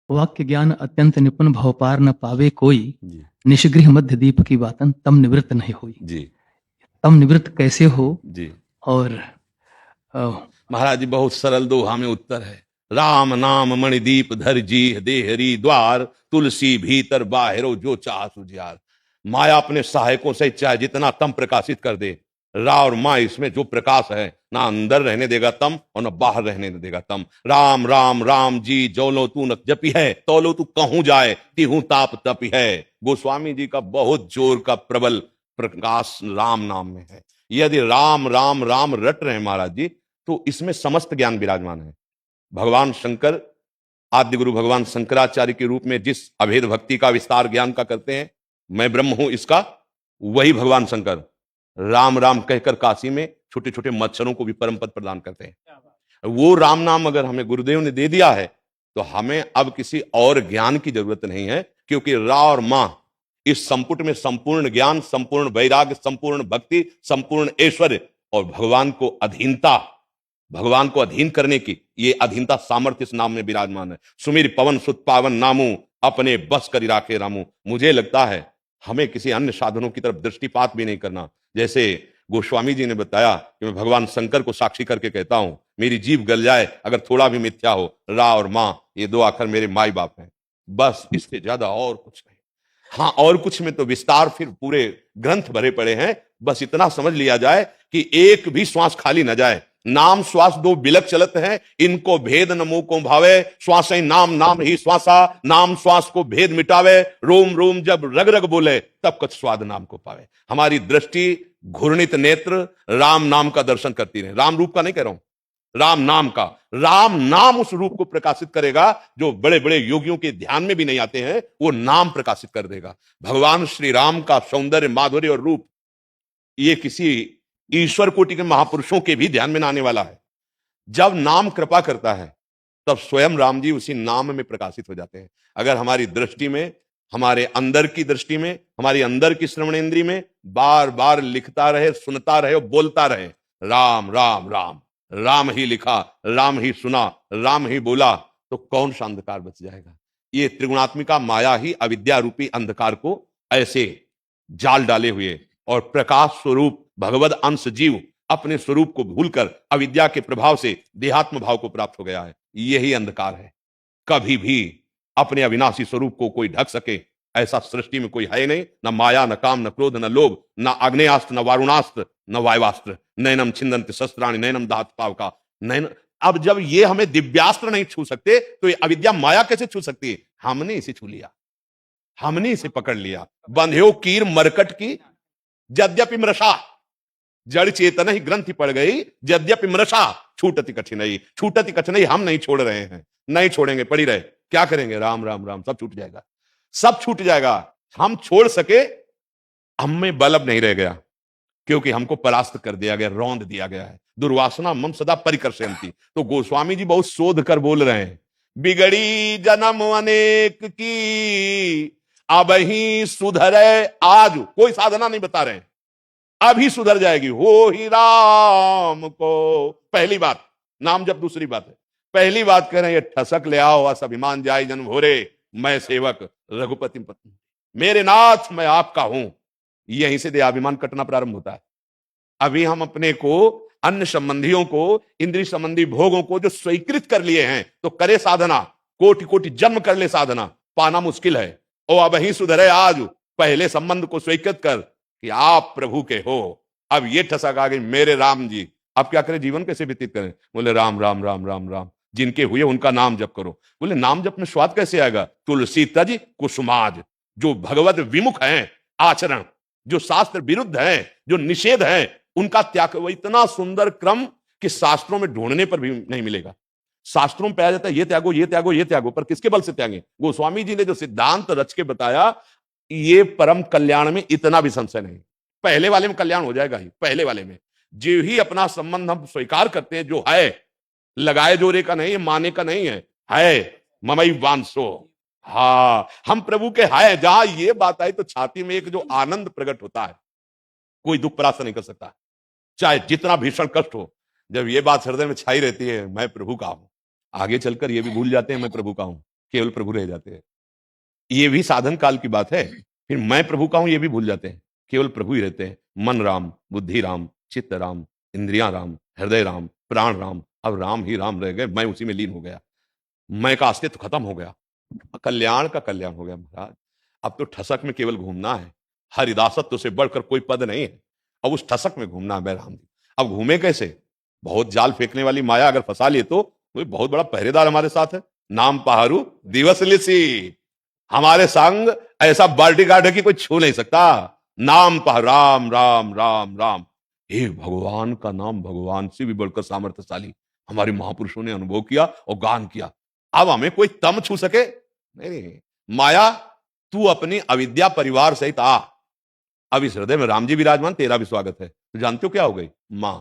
वाक्य ज्ञान अत्यंत निपुण भव पार न पावे कोई। जी निशगृह मध्य दीप की बातन तम निवृत्त नहीं हुई। जी तम निवृत्त कैसे हो? जी और महाराज जी बहुत सरल दोहा में उत्तर है। राम नाम मणिदीप धर जी देहरी द्वार, तुलसी भीतर बाहरो जो चाह सुझार। माया अपने सहायकों से चाहे जितना तम प्रकाशित कर दे, रा और माँ इसमें जो प्रकाश है ना अंदर रहने देगा तम और ना बाहर रहने देगा तम। राम राम राम जी जोलो तू न जपी है, तोलो तू कहूं जाए तिहू ताप तपी है। गोस्वामी जी का बहुत जोर का प्रबल प्रकाश राम नाम में है। यदि राम राम राम रट रहे हैं महाराज जी, तो इसमें समस्त ज्ञान विराजमान है। भगवान शंकर आद्य गुरु भगवान शंकराचार्य के रूप में जिस अभेद भक्ति का विस्तार ज्ञान का करते हैं, मैं ब्रह्म हूं इसका, वही भगवान शंकर राम राम कहकर काशी में छोटे छोटे मच्छरों को भी परम पद प्रदान करते हैं। वो राम नाम अगर हमें गुरुदेव ने दे दिया है, तो हमें अब किसी और ज्ञान की जरूरत नहीं है, क्योंकि रा और मां इस संपुट में संपूर्ण ज्ञान, संपूर्ण वैराग्य, संपूर्ण भक्ति, संपूर्ण ऐश्वर्य और भगवान को अधीनता, भगवान को अधीन करने की ये अधीनता सामर्थ्य इस नाम में विराजमान है। सुमिर पवन सुत पावन नामू, अपने बस करी राखे रामू। मुझे लगता है हमें किसी अन्य साधनों की तरफ दृष्टिपात भी नहीं करना। जैसे गोस्वामी जी ने बताया कि मैं भगवान शंकर को साक्षी करके कहता हूं, मेरी जीभ गल जाए अगर थोड़ा भी मिथ्या हो, रा और मां ये दो आखिर मेरे माई बाप हैं, बस इससे ज्यादा और कुछ नहीं। हाँ, और कुछ में तो विस्तार फिर पूरे ग्रंथ भरे पड़े हैं। बस इतना समझ लिया जाए कि एक भी श्वास खाली न जाए। नाम श्वास दो बिलक चलत है, इनको भेद न मुंह को भावे। श्वास ही नाम नाम ही श्वासा, नाम श्वास को भेद मिटावे। रोम रोम जब रग रग बोले, तब कछ स्वाद नाम को पावे। हमारी दृष्टि घूर्णित नेत्र राम नाम का दर्शन करती रहे। राम रूप का नहीं कह रहा हूं, राम नाम का। राम नाम उस रूप को प्रकाशित करेगा जो बड़े बड़े योगियों के ध्यान में भी नहीं आते हैं, वो नाम प्रकाशित कर देगा। भगवान श्री राम का सौंदर्य, माधुर्य और रूप ये किसी ईश्वर कोटि के महापुरुषों के भी ध्यान में ना आने वाला है। जब नाम कृपा करता है, तब स्वयं राम जी उसी नाम में प्रकाशित हो जाते हैं। अगर हमारी दृष्टि में, हमारे अंदर की दृष्टि में, हमारी अंदर की श्रवणेंद्री में बार बार लिखता रहे, सुनता रहे और बोलता रहे राम राम राम, राम ही लिखा, राम ही सुना, राम ही बोला, तो कौन सा अंधकार बच जाएगा। ये त्रिगुणात्मिका माया ही अविद्या रूपी अंधकार को ऐसे जाल डाले हुए और प्रकाश स्वरूप भगवद अंश जीव अपने स्वरूप को भूलकर अविद्या के प्रभाव से देहात्म भाव को प्राप्त हो गया है। यही अंधकार है। कभी भी अपने अविनाशी स्वरूप को कोई ढक सके ऐसा सृष्टि में कोई है नहीं। न माया, न काम, न क्रोध, न लोभ, न आग्नेयास्त्र, न वारुणास्त्र, न वायवास्त्र। नैनम छिंदन्ति शस्त्राणि नैनम दहत पावका। नैन अब जब ये हमें दिव्यास्त्र नहीं छू सकते, तो ये अविद्या माया कैसे छू सकती है? हमने इसे छू लिया, हमने इसे पकड़ लिया। बंध्यो कीर मरकट की यद्यपि मृषा, जड़ चेतन ही ग्रंथि पड़ गई, यद्यपि मृषा छूटति कठिनाई। छूटति कठिनाई हम नहीं छोड़ रहे हैं, नहीं छोड़ेंगे, पड़ी रहे। क्या करेंगे? राम राम राम, सब छूट जाएगा, सब छूट जाएगा। हम छोड़ सके, हम में बल अब नहीं रह गया, क्योंकि हमको परास्त कर दिया गया, रौंद दिया गया है। दुर्वासना मम सदा परिकर्षयन्ति। तो गोस्वामी जी बहुत शोध कर बोल रहे हैं, बिगड़ी जन्म अनेक की अब ही सुधरे आज। कोई साधना नहीं बता रहे हैं, अभी सुधर जाएगी। हो ही राम को, पहली बात नाम जब, दूसरी बात है पहली बात कह रहे हैं, ठसक ले आओ अभिमान जाय जन्म भोरे, मैं सेवक रघुपति पत्नी, मेरे नाथ मैं आपका हूं। यहीं से देहाभिमान कटना प्रारंभ होता है। अभी हम अपने को, अन्य संबंधियों को, इंद्रिय संबंधी भोगों को जो स्वीकृत कर लिए हैं, तो करे साधना, कोटि कोटि जन्म कर ले साधना, पाना मुश्किल है। और अब ही सुधरे आज, पहले संबंध को स्वीकृत कर कि आप प्रभु के हो। अब ये ठसक आ गई, मेरे राम जी, अब क्या करें? जीवन कैसे व्यतीत करें? बोले राम राम राम राम राम, जिनके हुए उनका नाम जप करो। बोले नाम जप में स्वाद कैसे आएगा? तुलसी तज कुसुमाज। जो भगवत विमुख हैं आचरण, जो शास्त्र विरुद्ध हैं, जो निषेध हैं, उनका त्याग। वो इतना सुंदर क्रम कि शास्त्रों में ढूंढने पर भी नहीं मिलेगा। शास्त्रों में पाया जाता है ये त्यागो, ये त्यागो, ये त्यागो, पर किसके बल से त्यागे? गोस्वामी जी ने जो सिद्धांत रच के बताया, ये परम कल्याण में इतना भी संशय नहीं। पहले वाले में कल्याण हो जाएगा ही, पहले वाले में। जो ही अपना संबंध हम स्वीकार करते हैं, जो है, लगाए जोरे का नहीं है, माने का नहीं है ममई वांसो। हाँ, हम प्रभु के है। जहां ये बात आई तो छाती में एक जो आनंद प्रकट होता है, कोई दुख परास्त नहीं कर सकता, चाहे जितना भीषण कष्ट हो। जब ये बात हृदय में छाई रहती है, मैं प्रभु का हूं, आगे चलकर ये भी भूल जाते हैं मैं प्रभु का हूं। केवल प्रभु रह जाते हैं। ये भी साधन काल की बात है। फिर मैं प्रभु का हूं ये भी भूल जाते हैं, केवल प्रभु ही रहते हैं। मन राम, बुद्धि राम, चित्त राम, इंद्रियां राम, हृदय राम, प्राण राम। अब राम ही राम रह गए, मैं उसी में लीन हो गया, मैं का अस्तित्व खत्म हो गया, कल्याण का कल्याण हो गया महाराज। अब तो ठसक में केवल घूमना है, हरिदासत्व से बढ़कर कोई पद नहीं है। अब उस ठसक में घूमना है राम जी। अब घूमे कैसे? बहुत जाल फेंकने वाली माया अगर फंसा लिए तो कोई बहुत बड़ा पहरेदार हमारे साथ है। नाम पहारू दिवस लिसी, हमारे संग ऐसा बॉडीगार्ड है कि कोई छू नहीं सकता। नाम पह राम राम राम राम, हे भगवान का नाम भगवान से भी बढ़कर सामर्थ्यशाली हमारे महापुरुषों ने अनुभव किया और गान किया। अब हमें कोई तम छू सके नहीं। माया तू अपनी अविद्या परिवार सहित आ। अब इस हृदय में राम जी विराजमान, तेरा भी स्वागत है। तो जानते हो क्या हो गई? मां।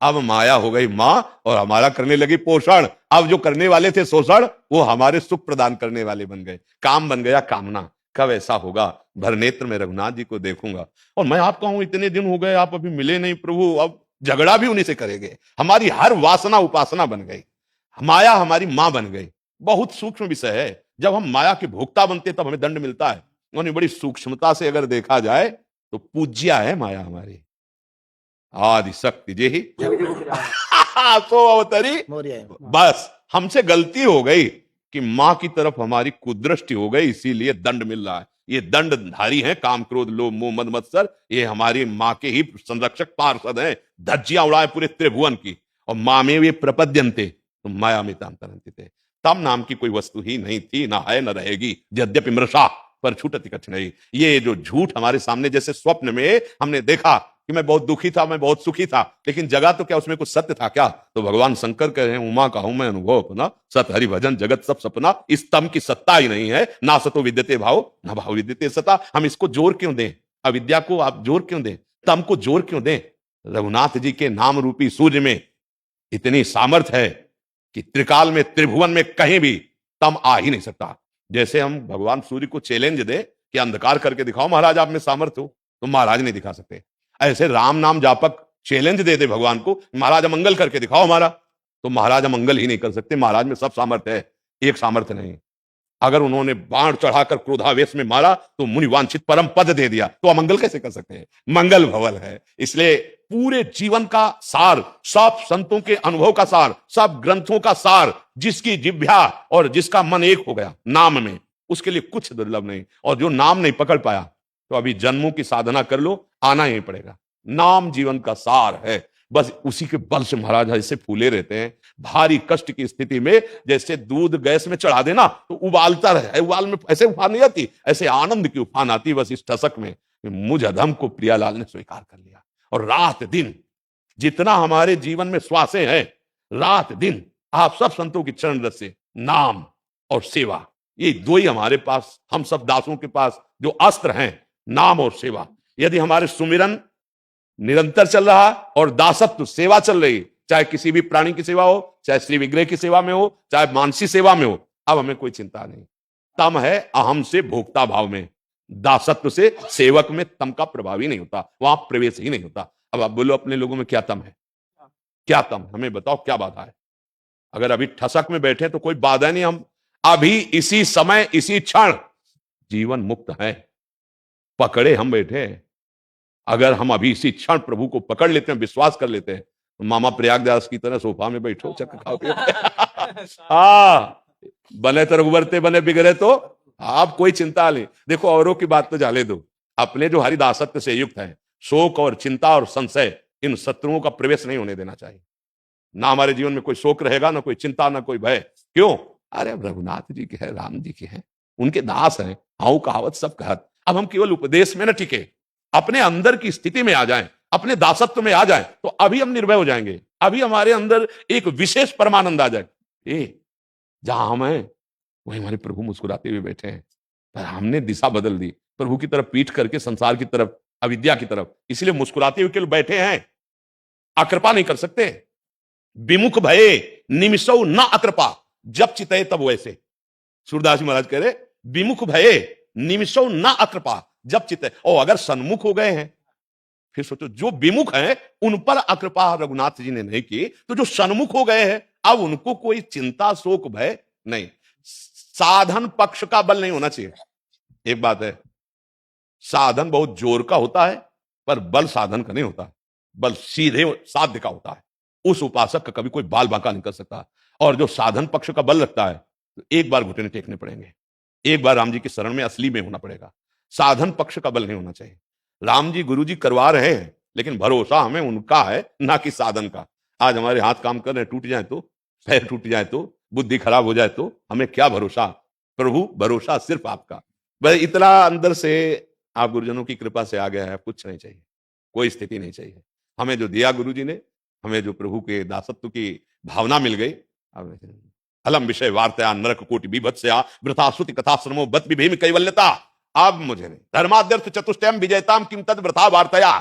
अब माया हो गई मां और हमारा करने लगी पोषण। अब जो करने वाले थे शोषण, वो हमारे सुख प्रदान करने वाले बन गए। काम बन गया कामना। कब ऐसा होगा? भर नेत्र में रघुनाथ जी को देखूंगा। और मैं आपका हूं, इतने दिन हो गए आप अभी मिले नहीं प्रभु, अब झगड़ा भी उन्हीं से करेंगे। हमारी हर वासना उपासना बन गई, माया हमारी मां बन गई। बहुत सूक्ष्म विषय है। जब हम माया के भोक्ता बनते तब हमें दंड मिलता है। उन्होंने बड़ी सूक्ष्मता से अगर देखा जाए तो पूज्या है माया हमारी। आदि शक्ति जे ही सो अवतरी। बस हमसे गलती हो गई कि मां की तरफ हमारी कुदृष्टि हो गई, इसीलिए दंड मिल रहा है। ये दंडधारी हैं, काम क्रोध लोभ मोह मद मत्सर। ये हमारी मां के ही संरक्षक पार्षद हैं, धज्जियां उड़ाए पूरे त्रिभुवन की। और मां में वे प्रपद्यन्ते तो माया में तांतरन्ते थे। तम नाम की कोई वस्तु ही नहीं थी, ना है, न रहेगी। यद्यपि मृषा पर छूटति कठिनाई। ये जो झूठ हमारे सामने, जैसे स्वप्न में हमने देखा कि मैं बहुत दुखी था, मैं बहुत सुखी था, लेकिन जगह तो क्या उसमें कुछ सत्य था क्या? तो भगवान शंकर कह रहे हैं, उमा का हूं मैं अनुभव अपना, सत हरि भजन जगत सब सपना। इस तम की सत्ता ही नहीं है। ना सतो विद्यते भाव, ना भाव विद्यते सता। हम इसको जोर क्यों दें? अविद्या को आप जोर क्यों दें? तम को जोर क्यों दें? रघुनाथ जी के नाम रूपी सूर्य में इतनी सामर्थ्य है कि त्रिकाल में त्रिभुवन में कहीं भी तम आ ही नहीं सकता। जैसे हम भगवान सूर्य को चैलेंज दे कि अंधकार करके दिखाओ महाराज, आप में सामर्थ्य हो, तो महाराज नहीं दिखा सकते। ऐसे राम नाम जापक चैलेंज दे दे भगवान को, महाराज मंगल करके दिखाओ हमारा, तो महाराज मंगल ही नहीं कर सकते। महाराज में सब सामर्थ्य है, एक सामर्थ्य नहीं। अगर उन्होंने बाण चढ़ाकर क्रोधावेश में मारा तो मुनि वांछित परम पद दे दिया, तो अमंगल कैसे कर सकते हैं? मंगल भवल है। इसलिए पूरे जीवन का सार, सब संतों के अनुभव का सार, सब ग्रंथों का सार, जिसकी जिह्वा और जिसका मन एक हो गया नाम में, उसके लिए कुछ दुर्लभ नहीं। और जो नाम नहीं पकड़ पाया तो अभी जन्मों की साधना कर लो, आना ही पड़ेगा। नाम जीवन का सार है। बस उसी के बल से महाराज ऐसे फूले रहते हैं। भारी कष्ट की स्थिति में जैसे दूध गैस में चढ़ा देना तो उबालता रहे, उबाल में ऐसे उफान नहीं आती, ऐसे आनंद की उफान आती। बस इस ठसक में मुझ अधम को प्रियालाल ने स्वीकार कर लिया। और रात दिन जितना हमारे जीवन में श्वासें हैं, रात दिन आप सब संतों की चरण रस से नाम और सेवा, ये दो ही हमारे पास, हम सब दासों के पास जो अस्त्र हैं, नाम और सेवा। यदि हमारे सुमिरन निरंतर चल रहा और दासत्व सेवा चल रही, चाहे किसी भी प्राणी की सेवा हो, चाहे श्री विग्रह की सेवा में हो, चाहे मानसी सेवा में हो, अब हमें कोई चिंता नहीं। तम है अहम से भोक्ता भाव में, दासत्व से सेवक में तम का प्रभाव ही नहीं होता, वहां प्रवेश ही नहीं होता। अब आप बोलो अपने लोगों में क्या तम है? क्या तम? हमें बताओ क्या बाधा है? अगर अभी ठसक में बैठे तो कोई बाधा नहीं। हम अभी इसी समय इसी क्षण जीवन मुक्त है, पकड़े हम बैठे। अगर हम अभी इसी क्षण प्रभु को पकड़ लेते हैं, विश्वास कर लेते हैं, तो मामा प्रयागदास की तरह सोफा में बैठो, चक खाओ बने तो रघुवरते बने बिगड़े तो आप कोई चिंता नहीं। देखो औरों की बात तो जाले दो, अपने जो हरिदासत्व से युक्त है, शोक और चिंता और संशय, इन शत्रुओं का प्रवेश नहीं होने देना चाहिए। ना हमारे जीवन में कोई शोक रहेगा, ना कोई चिंता, ना कोई भय। क्यों? अरे अब रघुनाथ जी के हैं, राम जी के हैं, उनके दास हैं, हाउ कहावत सब कहत। अब हम केवल उपदेश में न टिके, अपने अंदर की स्थिति में आ जाएं, अपने दासत्व में आ जाएं, तो अभी हम निर्भय हो जाएंगे। अभी हमारे अंदर एक विशेष परमानंद आ जाए। जहां हम हैं वहीं हमारे प्रभु मुस्कुराते हुए बैठे हैं, पर हमने दिशा बदल दी, प्रभु की तरफ पीठ करके संसार की तरफ, अविद्या की तरफ। इसलिए मुस्कुराते हुए केवल बैठे हैं, अकृपा नहीं कर सकते। विमुख भये निमिषौ न अकृपा, जब चितये तब वैसे। सूरदास जी महाराज कह रहे विमुख भये निमिषौ न अकृपा, जब चित्त। और अगर सन्मुख हो गए हैं, फिर सोचो जो विमुख हैं उन पर अकृपा रघुनाथ जी ने नहीं की, तो जो सन्मुख हो गए हैं अब उनको कोई चिंता शोक भय नहीं। साधन पक्ष का बल नहीं होना चाहिए। एक बात है, साधन बहुत जोर का होता है पर बल साधन का नहीं होता, बल सीधे साध्य का होता है। उस उपासक का कभी कोई बाल बांका नहीं कर सकता। और जो साधन पक्ष का बल रखता है तो एक बार घुटने टेकने पड़ेंगे, एक बार राम जी की शरण में असली में होना पड़ेगा। साधन पक्ष का बल नहीं होना चाहिए। राम जी गुरु जी करवा रहे हैं लेकिन भरोसा हमें उनका है ना कि साधन का। आज हमारे हाथ काम कर रहे हैं, टूट जाए तो, पैर टूट जाए तो, बुद्धि खराब हो जाए तो हमें क्या भरोसा? प्रभु भरोसा सिर्फ आपका। बस इतना अंदर से आप गुरुजनों की कृपा से आ गया है, कुछ नहीं चाहिए, कोई स्थिति नहीं चाहिए। हमें जो दिया गुरु जी ने, हमें जो प्रभु के दासत्व की भावना मिल गई, अलम विषय वार्तया नरक कोटि बीभत्सया वृथासुति कथा श्रमो बत विभीम कैवल्यता। अब मुझे नहीं, धर्माद्यर्थ चतुष्टयम विजयताम किम तद वृथा वार्तया।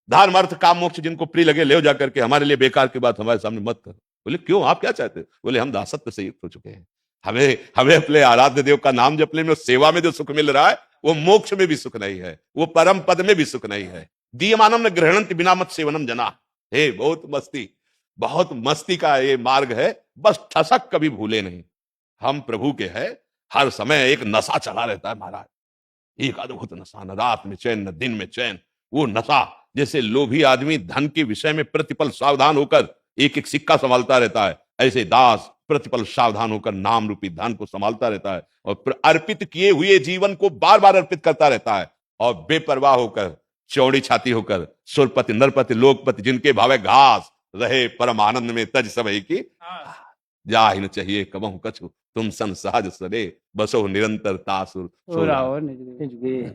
धर्म अर्थ काम मोक्ष जिनको प्रिय लगे ले जाकर के, हमारे लिए बेकार की बात हमारे सामने मत कर। बोले क्यों, आप क्या चाहते? बोले हम दासत्व से युक्त हो चुके हैं, हमें हमें अपने आराध्य देव का नाम जपने में, सेवा में जो सुख मिल रहा है वो मोक्ष में भी सुख नहीं है, वो परम पद में भी सुख नहीं है। दीयमानम न ग्रहणंति बिना मत सेवनम जना। हे बहुत मस्ती, बहुत मस्ती का ये मार्ग है, बस ठसक कभी भूले नहीं। हम प्रभु के हैं, हर समय एक नशा चला रहता है महाराज, एक अद्भुत नशा, न रात में चैन न दिन में चैन। वो नशा जैसे लोभी आदमी धन के विषय में प्रतिपल सावधान होकर एक एक सिक्का संभालता रहता है, ऐसे दास प्रतिपल सावधान होकर नाम रूपी धन को संभालता रहता है और अर्पित किए हुए जीवन को बार बार अर्पित करता रहता है। और बेपरवाह होकर, चौड़ी छाती होकर, सुरपति नरपति लोकपति जिनके भावे घास रहे परम आनंद में तज सबई की जा न चाहिए कबहु कछु तुम सन सहज सरे बसो निरंतर तासुर। निज